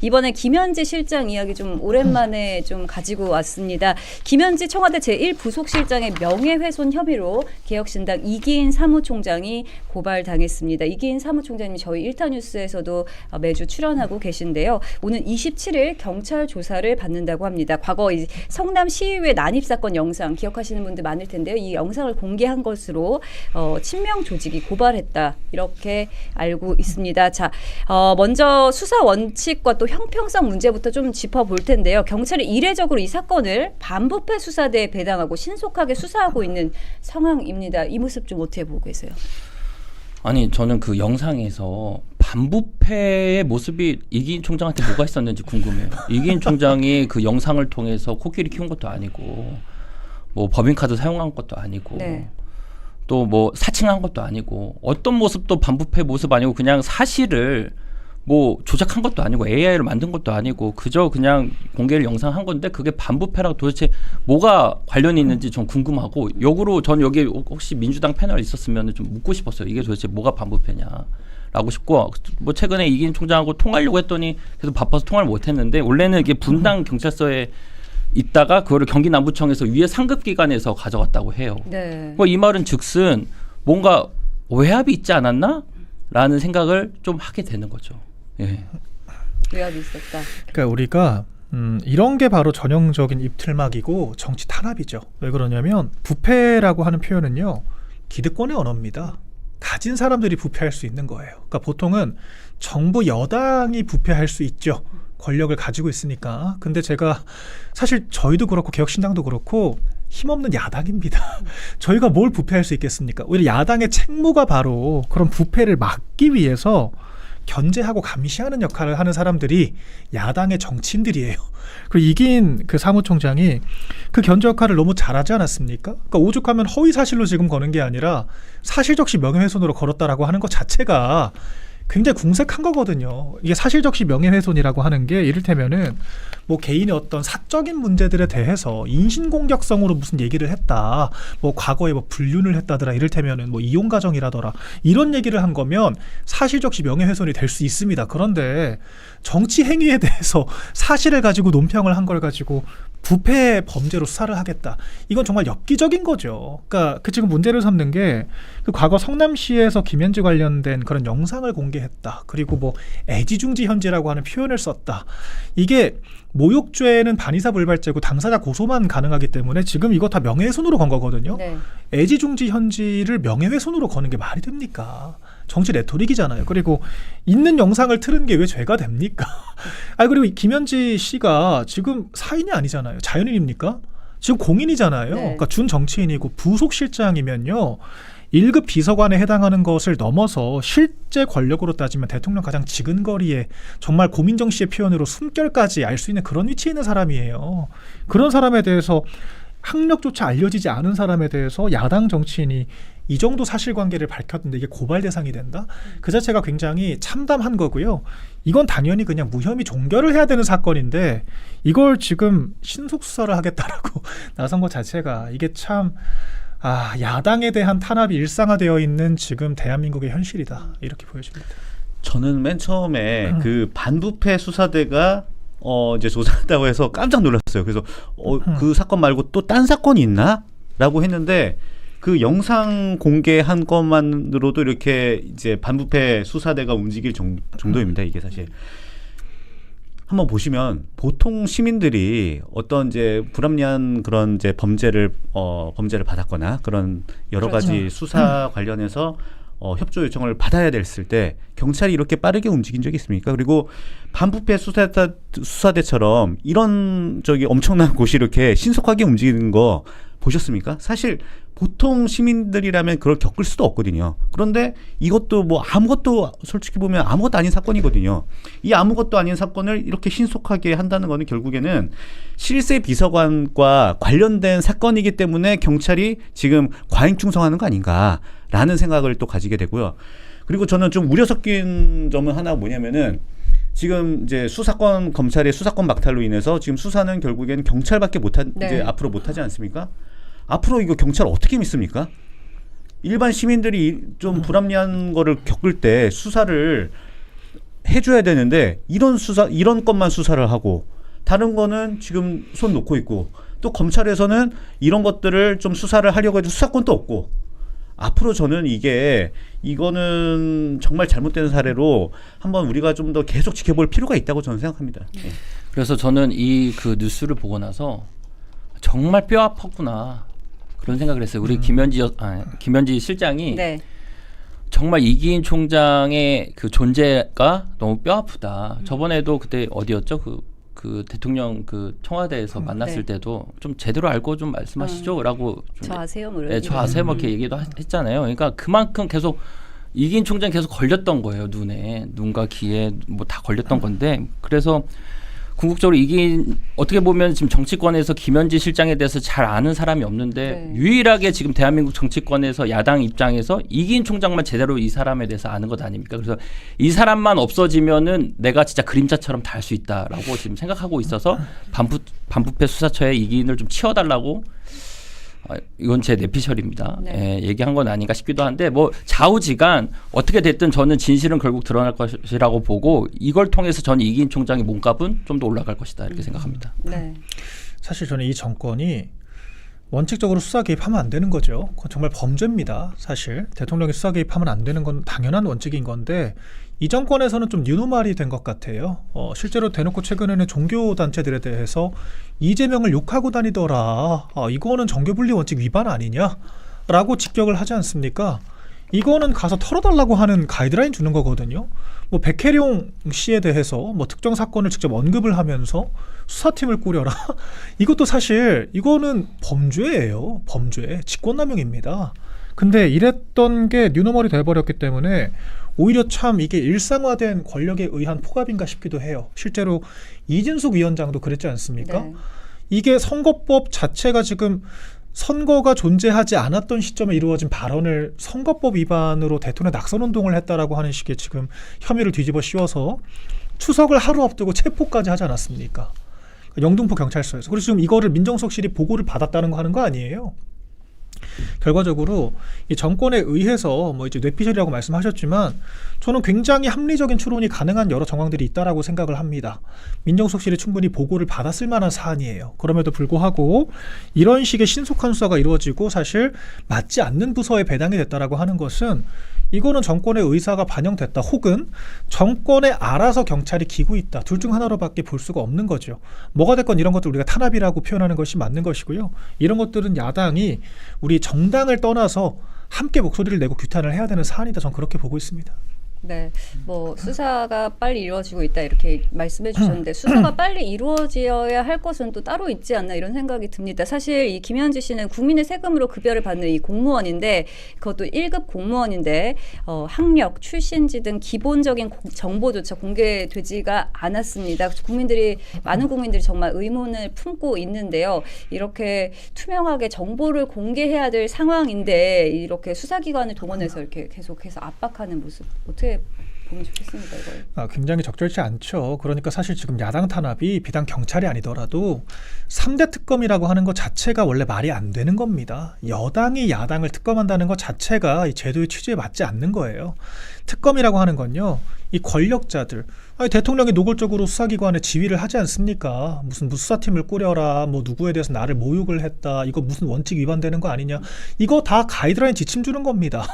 이번에 김현지 실장 이야기 좀 오랜만에 좀 가지고 왔습니다. 김현지 청와대 제1부속실장의 명예훼손 혐의로 개혁신당 이기인 사무총장이 고발당했습니다. 이기인 사무총장님이 저희 일타뉴스에서도 매주 출연하고 계신데요. 오는 27일 경찰 조사를 받는다고 합니다. 과거 이 성남 시의회 난입 사건 영상 기억하시는 분들 많을 텐데요. 이 영상을 공개한 것으로 친명 조직이 고발했다 이렇게 알고 있습니다. 자, 먼저 수사 원칙과 또 형평성 문제부터 좀 짚어볼 텐데요. 경찰이 이례적으로 이 사건을 반부패 수사대에 배당하고 신속하게 수사하고 있는 상황입니다. 이 모습 좀 어떻게 보고 계세요? 아니 저는 그 영상에서 반부패의 모습이 이기인 총장한테 뭐가 있었는지 궁금해요. 이기인 총장이 그 영상을 통해서 코끼리 키운 것도 아니고 뭐 법인카드 사용한 것도 아니고 네. 또 뭐 사칭한 것도 아니고 어떤 모습도 반부패 모습 아니고 그냥 사실을 뭐 조작한 것도 아니고 AI를 만든 것도 아니고 그저 그냥 공개를 영상한 건데 그게 반부패랑 도대체 뭐가 관련이 있는지 좀 궁금하고 역으로 전 여기 혹시 민주당 패널 있었으면 좀 묻고 싶었어요. 이게 도대체 뭐가 반부패냐라고 싶고 뭐 최근에 이기인 총장하고 통하려고 했더니 계속 바빠서 통화를 못했는데 원래는 이게 분당 경찰서에 있다가 그거를 경기 남부청에서 위에 상급 기관에서 가져갔다고 해요. 네. 이 말은 즉슨 뭔가 외압이 있지 않았나? 라는 생각을 좀 하게 되는 거죠. 예. 외압이 있었다. 그러니까 우리가 이런 게 바로 전형적인 입틀막이고 정치 탄압이죠. 왜 그러냐면 부패라고 하는 표현은요. 기득권의 언어입니다. 가진 사람들이 부패할 수 있는 거예요. 그러니까 보통은 정부 여당이 부패할 수 있죠. 권력을 가지고 있으니까. 근데 제가 사실 저희도 그렇고 개혁신당도 그렇고 힘없는 야당입니다. 저희가 뭘 부패할 수 있겠습니까? 오히려 야당의 책무가 바로 그런 부패를 막기 위해서 견제하고 감시하는 역할을 하는 사람들이 야당의 정치인들이에요. 그리고 이긴 그 사무총장이 그 견제 역할을 너무 잘하지 않았습니까? 그러니까 오죽하면 허위 사실로 지금 거는 게 아니라 사실적시 명예훼손으로 걸었다라고 하는 것 자체가 굉장히 궁색한 거거든요. 이게 사실적시 명예훼손이라고 하는 게 이를테면은 뭐 개인의 어떤 사적인 문제들에 대해서 인신공격성으로 무슨 얘기를 했다. 뭐 과거에 뭐 불륜을 했다더라. 이를테면은 뭐 이혼가정이라더라. 이런 얘기를 한 거면 사실적시 명예훼손이 될 수 있습니다. 그런데 정치 행위에 대해서 사실을 가지고 논평을 한 걸 가지고 부패 범죄로 수사를 하겠다. 이건 정말 엽기적인 거죠. 그러니까 그 지금 문제를 삼는 게 그 과거 성남시에서 김현지 관련된 그런 영상을 공개했다. 그리고 뭐 애지중지 현지라고 하는 표현을 썼다. 이게 모욕죄는 반의사불발죄고 당사자 고소만 가능하기 때문에 지금 이거 다 명예훼손으로 건 거거든요. 네. 애지중지 현지를 명예훼손으로 거는 게 말이 됩니까? 정치 레토릭이잖아요. 그리고 있는 영상을 틀은 게 왜 죄가 됩니까? 그리고 김현지 씨가 지금 사인이 아니잖아요. 자연인입니까? 지금 공인이잖아요. 네. 그러니까 준 정치인이고 부속실장이면요. 1급 비서관에 해당하는 것을 넘어서 실제 권력으로 따지면 대통령 가장 지근거리에 정말 고민정 씨의 표현으로 숨결까지 알 수 있는 그런 위치에 있는 사람이에요. 그런 사람에 대해서 학력조차 알려지지 않은 사람에 대해서 야당 정치인이 이 정도 사실관계를 밝혔는데 이게 고발 대상이 된다? 그 자체가 굉장히 참담한 거고요. 이건 당연히 그냥 무혐의 종결을 해야 되는 사건인데 이걸 지금 신속수사를 하겠다라고 나선 것 자체가 이게 참 야당에 대한 탄압이 일상화되어 있는 지금 대한민국의 현실이다. 이렇게 보여집니다. 저는 맨 처음에 그 반부패 수사대가 이제 조사한다고 해서 깜짝 놀랐어요. 그래서 그 사건 말고 또 딴 사건이 있나? 라고 했는데 그 영상 공개한 것만으로도 이렇게 이제 반부패 수사대가 움직일 정도입니다. 이게 사실. 한번 보시면 보통 시민들이 어떤 이제 불합리한 그런 이제 범죄를 받았거나 그런 여러 가지 그렇죠. 수사 관련해서 협조 요청을 받아야 됐을 때 경찰이 이렇게 빠르게 움직인 적이 있습니까? 그리고 반부패 수사대처럼 이런 엄청난 곳이 이렇게 신속하게 움직이는 거 보셨습니까? 사실 보통 시민들이라면 그걸 겪을 수도 없거든요. 그런데 이것도 뭐 아무것도 솔직히 보면 아무것도 아닌 사건이거든요. 이 아무것도 아닌 사건을 이렇게 신속하게 한다는 거는 결국에는 실세 비서관과 관련된 사건이기 때문에 경찰이 지금 과잉 충성하는 거 아닌가라는 생각을 또 가지게 되고요. 그리고 저는 좀 우려 섞인 점은 하나 뭐냐면은 지금 이제 검찰의 수사권 박탈로 인해서 지금 수사는 결국에는 경찰밖에 네. 이제 앞으로 못하지 않습니까? 앞으로 이거 경찰 어떻게 믿습니까? 일반 시민들이 좀 불합리한 거를 겪을 때 수사를 해줘야 되는데 이런 것만 수사를 하고 다른 거는 지금 손 놓고 있고 또 검찰에서는 이런 것들을 좀 수사를 하려고 해도 수사권도 없고 앞으로 저는 이거는 정말 잘못된 사례로 한번 우리가 좀 더 계속 지켜볼 필요가 있다고 저는 생각합니다. 그래서 저는 이 그 뉴스를 보고 나서 정말 뼈 아팠구나 그런 생각을 했어요. 우리 김현지 실장이 네. 정말 이기인 총장의 그 존재가 너무 뼈 아프다. 저번에도 그때 어디였죠? 그 대통령 그 청와대에서 만났을 네. 때도 좀 제대로 알고 좀 말씀하시죠라고 저 아세요? 뭐 네, 저 아세요? 뭐 이렇게 얘기도 했잖아요. 그러니까 그만큼 계속 이기인 총장 계속 걸렸던 거예요. 눈과 귀에 뭐 다 걸렸던 건데 그래서 궁극적으로 이기인 어떻게 보면 지금 정치권에서 김현지 실장에 대해서 잘 아는 사람이 없는데 네. 유일하게 지금 대한민국 정치권에서 야당 입장에서 이기인 총장만 제대로 이 사람에 대해서 아는 것 아닙니까? 그래서 이 사람만 없어지면은 내가 진짜 그림자처럼 다 할 수 있다라고 지금 생각하고 있어서 반부패 수사처에 이기인을 좀 치워달라고 이건 제 내피셜입니다. 네. 예, 얘기한 건 아닌가 싶기도 한데 뭐 좌우지간 어떻게 됐든 저는 진실은 결국 드러날 것이라고 보고 이걸 통해서 저는 이기인 총장의 몸값은 좀 더 올라갈 것이다 이렇게 생각합니다. 네. 사실 저는 이 정권이 원칙적으로 수사 개입하면 안 되는 거죠. 그건 정말 범죄입니다. 사실 대통령이 수사 개입하면 안 되는 건 당연한 원칙인 건데 이 정권에서는 좀 뉴노말이 된 것 같아요. 실제로 대놓고 최근에는 종교 단체들에 대해서 이재명을 욕하고 다니더라. 이거는 정교분리 원칙 위반 아니냐라고 직격을 하지 않습니까? 이거는 가서 털어달라고 하는 가이드라인 주는 거거든요. 뭐 백혜룡 씨에 대해서 뭐 특정 사건을 직접 언급을 하면서 수사팀을 꾸려라. 이것도 사실 이거는 범죄예요. 범죄, 직권남용입니다. 근데 이랬던 게 뉴노멀이 돼버렸기 때문에 오히려 참 이게 일상화된 권력에 의한 포갑인가 싶기도 해요. 실제로 이진숙 위원장도 그랬지 않습니까? 네. 이게 선거법 자체가 지금 선거가 존재하지 않았던 시점에 이루어진 발언을 선거법 위반으로 대통령 낙선운동을 했다라고 하는 식의 지금 혐의를 뒤집어 씌워서 추석을 하루 앞두고 체포까지 하지 않았습니까? 영등포 경찰서에서. 그래서 지금 이거를 민정수석실이 보고를 받았다는 거 하는 거 아니에요? 결과적으로 이 정권에 의해서 뭐 이제 뇌피셜이라고 말씀하셨지만 저는 굉장히 합리적인 추론이 가능한 여러 정황들이 있다라고 생각을 합니다. 민정수석실이 충분히 보고를 받았을 만한 사안이에요. 그럼에도 불구하고 이런 식의 신속한 수사가 이루어지고 사실 맞지 않는 부서에 배당이 됐다라고 하는 것은 이거는 정권의 의사가 반영됐다 혹은 정권에 알아서 경찰이 기고 있다. 둘 중 하나로밖에 볼 수가 없는 거죠. 뭐가 됐건 이런 것들 우리가 탄압이라고 표현하는 것이 맞는 것이고요. 이런 것들은 야당이 우리 정당을 떠나서 함께 목소리를 내고 규탄을 해야 되는 사안이다. 저는 그렇게 보고 있습니다. 네, 뭐 수사가 빨리 이루어지고 있다 이렇게 말씀해 주셨는데 수사가 빨리 이루어져야 할 것은 또 따로 있지 않나 이런 생각이 듭니다. 사실 이 김현지 씨는 국민의 세금으로 급여를 받는 이 공무원인데 그것도 1급 공무원인데 학력, 출신지 등 기본적인 정보조차 공개되지가 않았습니다. 많은 국민들이 정말 의문을 품고 있는데요. 이렇게 투명하게 정보를 공개해야 될 상황인데 이렇게 수사기관을 동원해서 이렇게 계속해서 압박하는 모습 어떻게 보면 좋겠습니다. 이걸. 굉장히 적절치 않죠. 그러니까 사실 지금 야당 탄압이 비단 경찰이 아니더라도 3대 특검이라고 하는 것 자체가 원래 말이 안 되는 겁니다. 여당이 야당을 특검한다는 것 자체가 이 제도의 취지에 맞지 않는 거예요. 특검이라고 하는 건요. 이 권력자들, 대통령이 노골적으로 수사기관에 지휘를 하지 않습니까? 무슨 수사팀을 꾸려라, 뭐 누구에 대해서 나를 모욕을 했다, 이거 무슨 원칙 위반되는 거 아니냐, 이거 다 가이드라인 지침 주는 겁니다.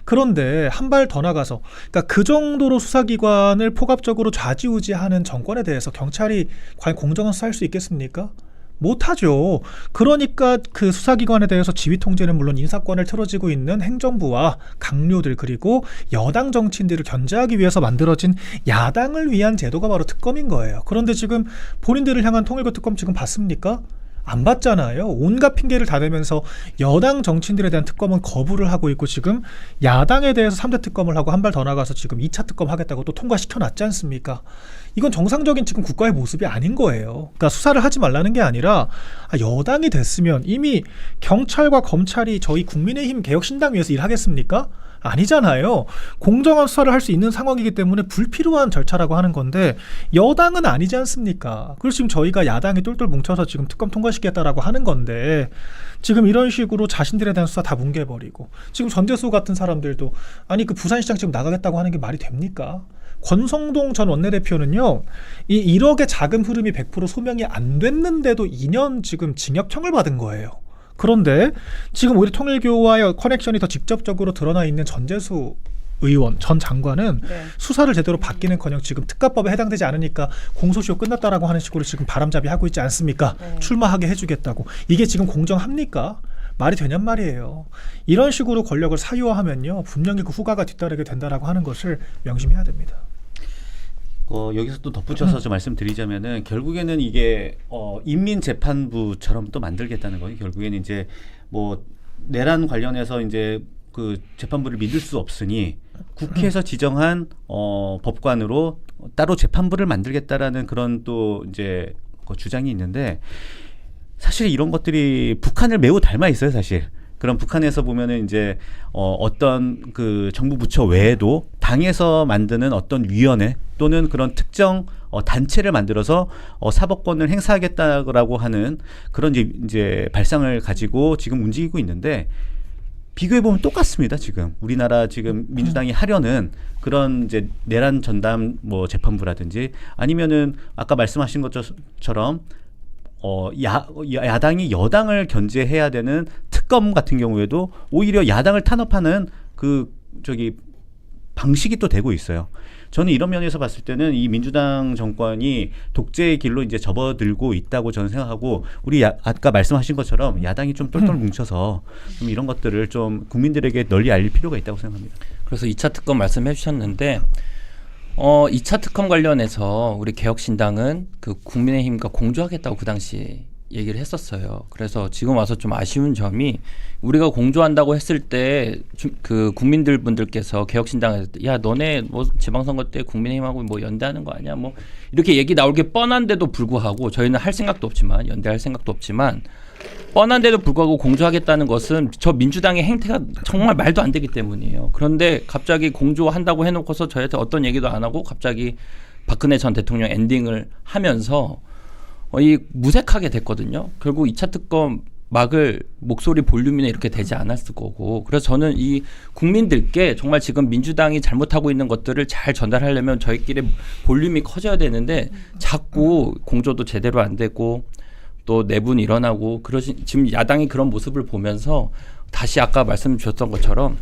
그런데 한 발 더 나가서, 그러니까 그 정도로 수사기관을 포괄적으로 좌지우지하는 정권에 대해서 경찰이 과연 공정한 수사할 수 있겠습니까? 못하죠. 그러니까 그 수사기관에 대해서 지휘 통제는 물론 인사권을 틀어지고 있는 행정부와 강요들 그리고 여당 정치인들을 견제하기 위해서 만들어진 야당을 위한 제도가 바로 특검인 거예요. 그런데 지금 본인들을 향한 통일부 특검 지금 봤습니까? 안 받잖아요. 온갖 핑계를 다 대면서 여당 정치인들에 대한 특검은 거부를 하고 있고 지금 야당에 대해서 3대 특검을 하고 한 발 더 나가서 지금 2차 특검 하겠다고 또 통과시켜놨지 않습니까? 이건 정상적인 지금 국가의 모습이 아닌 거예요. 그러니까 수사를 하지 말라는 게 아니라 여당이 됐으면 이미 경찰과 검찰이 저희 국민의힘 개혁신당 위해서 일하겠습니까? 아니잖아요. 공정한 수사를 할 수 있는 상황이기 때문에 불필요한 절차라고 하는 건데 여당은 아니지 않습니까? 그래서 지금 저희가 야당이 똘똘 뭉쳐서 지금 특검 통과시켰다라고 하는 건데 지금 이런 식으로 자신들에 대한 수사 다 뭉개버리고 지금 전재수 같은 사람들도 아니 그 부산시장 지금 나가겠다고 하는 게 말이 됩니까? 권성동 전 원내대표는요, 이 1억의 자금 흐름이 100% 소명이 안 됐는데도 2년 지금 징역형을 받은 거예요. 그런데 지금 오히려 통일교와의 커넥션이 더 직접적으로 드러나 있는 전재수 의원 전 장관은 네. 수사를 제대로 받기는커녕 지금 특가법에 해당되지 않으니까 공소시효 끝났다라고 하는 식으로 지금 바람잡이 하고 있지 않습니까? 네. 출마하게 해주겠다고. 이게 지금 공정합니까? 말이 되냔 말이에요. 이런 식으로 권력을 사유화하면요, 분명히 그 후과가 뒤따르게 된다라고 하는 것을 명심해야 됩니다. 여기서 또 덧붙여서 좀 말씀드리자면은 결국에는 이게 인민재판부처럼 또 만들겠다는 거예요. 결국에는 이제 뭐 내란 관련해서 이제 그 재판부를 믿을 수 없으니 국회에서 지정한 법관으로 따로 재판부를 만들겠다라는 그런 또 이제 그 주장이 있는데, 사실 이런 것들이 북한을 매우 닮아 있어요, 사실. 그럼 북한에서 보면은 이제 어떤 그 정부 부처 외에도 당에서 만드는 어떤 위원회 또는 그런 특정 단체를 만들어서 사법권을 행사하겠다라고 하는 그런 이제 발상을 가지고 지금 움직이고 있는데, 비교해 보면 똑같습니다. 지금 우리나라 지금 민주당이 하려는 그런 이제 내란 전담 뭐 재판부라든지 아니면은 아까 말씀하신 것처럼 야당이 여당을 견제해야 되는 특검 같은 경우에도 오히려 야당을 탄압하는 그 방식이 또 되고 있어요. 저는 이런 면에서 봤을 때는 이 민주당 정권이 독재의 길로 이제 접어들고 있다고 저는 생각하고, 우리 아까 말씀하신 것처럼 야당이 좀 똘똘 뭉쳐서 좀 이런 것들을 좀 국민들에게 널리 알릴 필요가 있다고 생각합니다. 그래서 2차 특검 말씀해 주셨는데 2차 특검 관련해서 우리 개혁신당은 그 국민의힘과 공조하겠다고 그 당시 얘기를 했었어요. 그래서 지금 와서 좀 아쉬운 점이, 우리가 공조한다고 했을 때 그 국민들 분들께서 개혁신당에서 야 너네 뭐 지방선거 때 국민의힘하고 뭐 연대하는 거 아니야 뭐 이렇게 얘기 나올 게 뻔한데도 불구하고, 저희는 할 생각도 없지만 연대할 생각도 없지만 뻔한데도 불구하고 공조하겠다는 것은 저 민주당의 행태가 정말 말도 안 되기 때문이에요. 그런데 갑자기 공조한다고 해놓고서 저희한테 어떤 얘기도 안 하고 갑자기 박근혜 전 대통령 엔딩을 하면서 이 무색하게 됐거든요. 결국 2차 특검 막을 목소리 볼륨이나 이렇게 되지 않았을 거고, 그래서 저는 이 국민들께 정말 지금 민주당이 잘못하고 있는 것들을 잘 전달하려면 저희끼리 볼륨이 커져야 되는데 자꾸 공조도 제대로 안 되고 또 내분 일어나고 지금 야당이 그런 모습을 보면서 다시 아까 말씀 주셨던 것처럼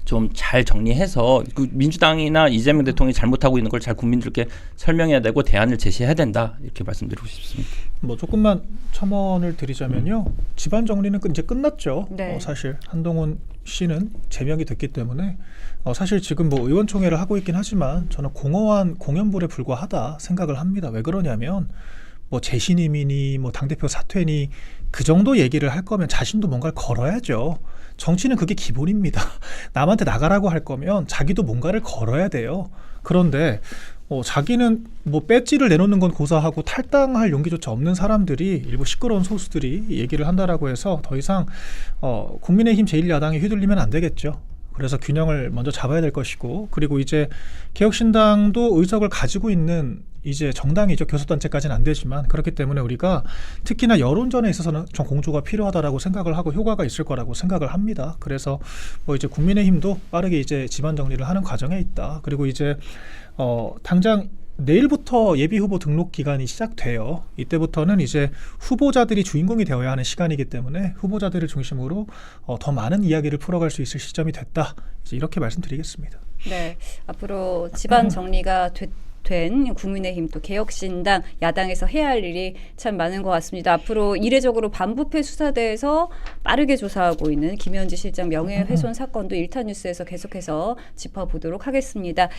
좀 잘 정리해서 그 민주당이나 이재명 대통령이 잘못하고 있는 걸 잘 국민들께 설명해야 되고 대안을 제시해야 된다, 이렇게 말씀드리고 싶습니다. 뭐 조금만 첨언을 드리자면요, 집안 정리는 이제 끝났죠. 네. 사실 한동훈 씨는 제명이 됐기 때문에 사실 지금 뭐 의원총회를 하고 있긴 하지만 저는 공허한 공연불에 불과하다 생각을 합니다. 왜 그러냐면 뭐 재신임이니 뭐 당대표 사퇴니 그 정도 얘기를 할 거면 자신도 뭔가를 걸어야죠. 정치는 그게 기본입니다. 남한테 나가라고 할 거면 자기도 뭔가를 걸어야 돼요. 그런데 자기는 뭐 배지를 내놓는 건 고사하고 탈당할 용기조차 없는 사람들이, 일부 시끄러운 소수들이 얘기를 한다라고 해서 더 이상 국민의힘 제1야당이 휘둘리면 안 되겠죠. 그래서 균형을 먼저 잡아야 될 것이고, 그리고 이제 개혁신당도 의석을 가지고 있는 이제 정당이죠. 교섭단체까지는 안 되지만, 그렇기 때문에 우리가 특히나 여론전에 있어서는 좀 공조가 필요하다라고 생각을 하고 효과가 있을 거라고 생각을 합니다. 그래서 뭐 이제 국민의힘도 빠르게 이제 집안 정리를 하는 과정에 있다. 그리고 이제 당장 내일부터 예비후보 등록 기간이 시작돼요. 이때부터는 이제 후보자들이 주인공이 되어야 하는 시간이기 때문에 후보자들을 중심으로 더 많은 이야기를 풀어갈 수 있을 시점이 됐다. 이제 이렇게 말씀드리겠습니다. 네, 앞으로 집안 정리가 된 국민의힘 또 개혁신당 야당에서 해야 할 일이 참 많은 것 같습니다. 앞으로 이례적으로 반부패 수사대에서 빠르게 조사하고 있는 김현지 실장 명예훼손 사건도 일타 뉴스에서 계속해서 짚어보도록 하겠습니다.